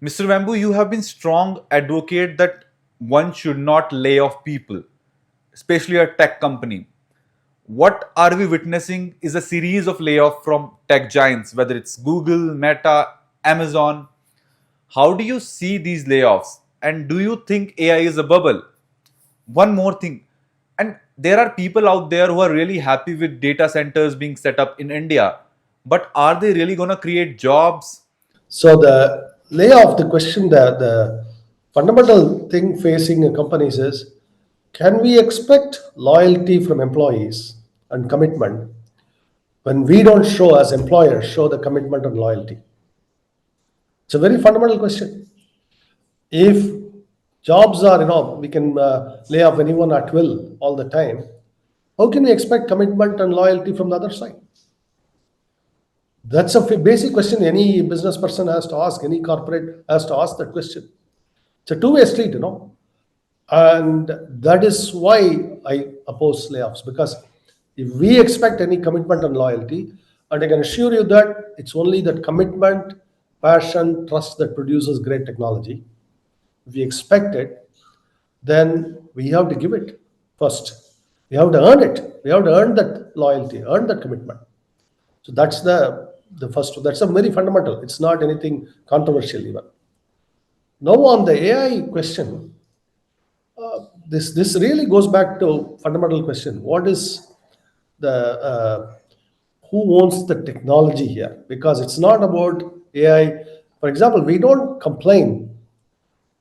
Mr. Vembu, you have been strong advocate that one should not lay off people, especially a tech company. What are we witnessing is a series of layoffs from tech giants, whether it's Google, Meta, Amazon. How do you see these layoffs? And do you think AI is a bubble? One more thing. And there are people out there who are really happy with data centers being set up in India. But are they really going to create jobs? So the layoff, the question, the fundamental thing facing companies is, can we expect loyalty from employees and commitment when we don't show as employers show the commitment and loyalty? It's a very fundamental question. If jobs are, we can lay off anyone at will all the time, how can we expect commitment and loyalty from the other side? That's a basic question any business person has to ask, any corporate has to ask that question. It's a two-way street. And that is why I oppose layoffs, because if we expect any commitment and loyalty, and I can assure you that it's only that commitment, passion, trust that produces great technology. If we expect it, then we have to give it first. We have to earn it. We have to earn that loyalty, earn that commitment. So that's the first. That's a very fundamental. It's not anything controversial even. Now on the AI question, this really goes back to fundamental question. What is the who owns the technology here? Because it's not about AI. For example, we don't complain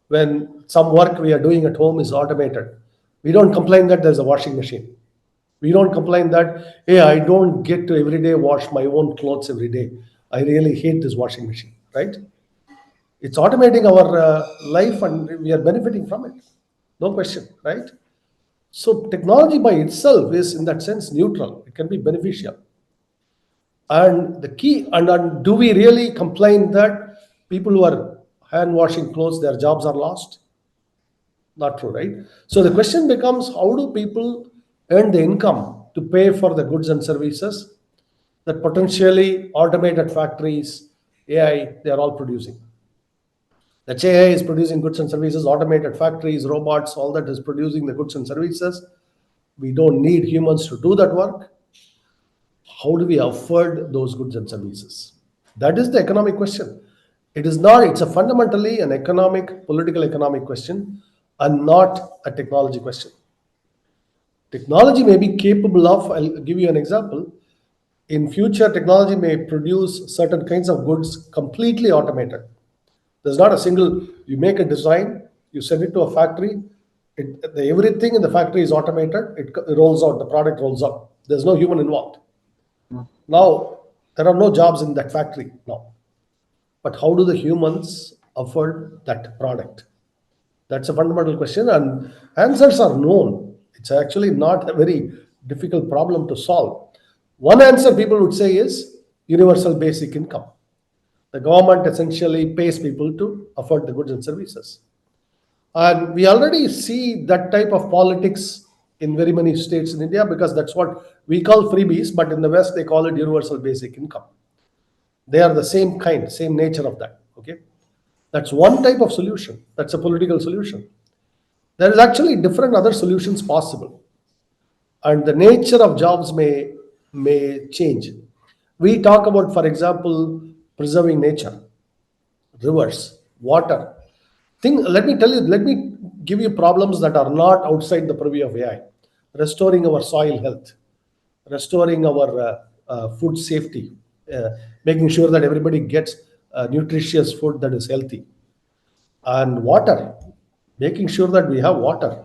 when some work we are doing at home is automated. We don't complain that there's a washing machine. We don't complain that, hey, I don't get to every day wash my own clothes every day. I really hate this washing machine, right? It's automating our life and we are benefiting from it. No question, right? So technology by itself is in that sense neutral. It can be beneficial. And the key, and do we really complain that people who are hand washing clothes, their jobs are lost? Not true, right? So the question becomes, how do people earn the income to pay for the goods and services that potentially automated factories, AI, they are all producing? That AI is producing goods and services, automated factories, robots, all that is producing the goods and services. We don't need humans to do that work. How do we afford those goods and services? That is the economic question. It is not, it's a fundamentally an economic, political economic question and not a technology question. Technology may be capable of, I'll give you an example. In future, technology may produce certain kinds of goods completely automated. There's not a single, you make a design, you send it to a factory, everything in the factory is automated, it rolls out, the product rolls out. There's no human involved. Now, there are no jobs in that factory now. But how do the humans afford that product? That's a fundamental question, and answers are known. It's actually not a very difficult problem to solve. One answer people would say is universal basic income. The government essentially pays people to afford the goods and services. And we already see that type of politics in very many states in India because that's what we call freebies, but in the West they call it universal basic income. They are the same kind, same nature of that. Okay, that's one type of solution. That's a political solution. There is actually different other solutions possible, and the nature of jobs may change. We talk about, for example, preserving nature, rivers, water. Let me tell you, let me give you problems that are not outside the purview of AI. Restoring our soil health, restoring our food safety, making sure that everybody gets nutritious food that is healthy, and water, making sure that we have water,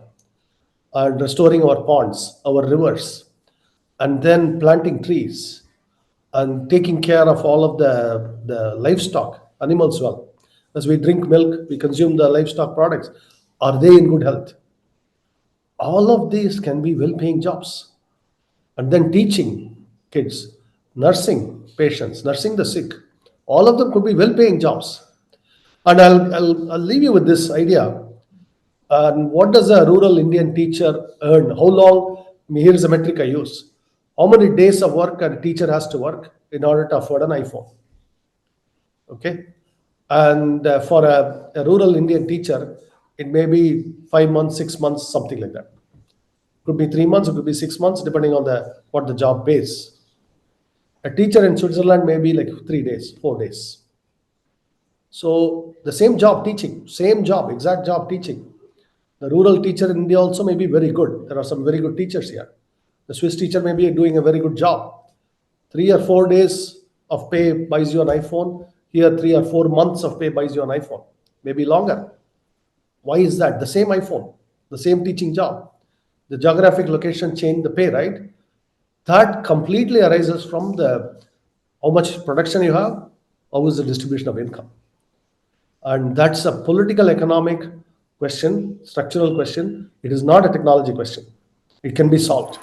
and restoring our ponds, our rivers, and then planting trees and taking care of all of the livestock, animals well. As we drink milk, we consume the livestock products. Are they in good health? All of these can be well paying jobs. And then teaching kids, nursing patients, nursing the sick. All of them could be well paying jobs. And I'll leave you with this idea. And what does a rural Indian teacher earn? How long? Here's a metric I use. How many days of work a teacher has to work in order to afford an iPhone? Okay. And for a rural Indian teacher, it may be 5 months, 6 months, something like that. Could be 3 months, it could be 6 months, depending on the what the job pays. A teacher in Switzerland may be like 3 days, 4 days. So the same job teaching, same job, exact job teaching. The rural teacher in India also may be very good. There are some very good teachers here. The Swiss teacher may be doing a very good job. 3 or 4 days of pay buys you an iPhone. Here, 3 or 4 months of pay buys you an iPhone, maybe longer. Why is that? The same iPhone, the same teaching job. The geographic location changed the pay, right? That completely arises from the how much production you have, how is the distribution of income. And that's a political economic question, structural question. It is not a technology question. It can be solved.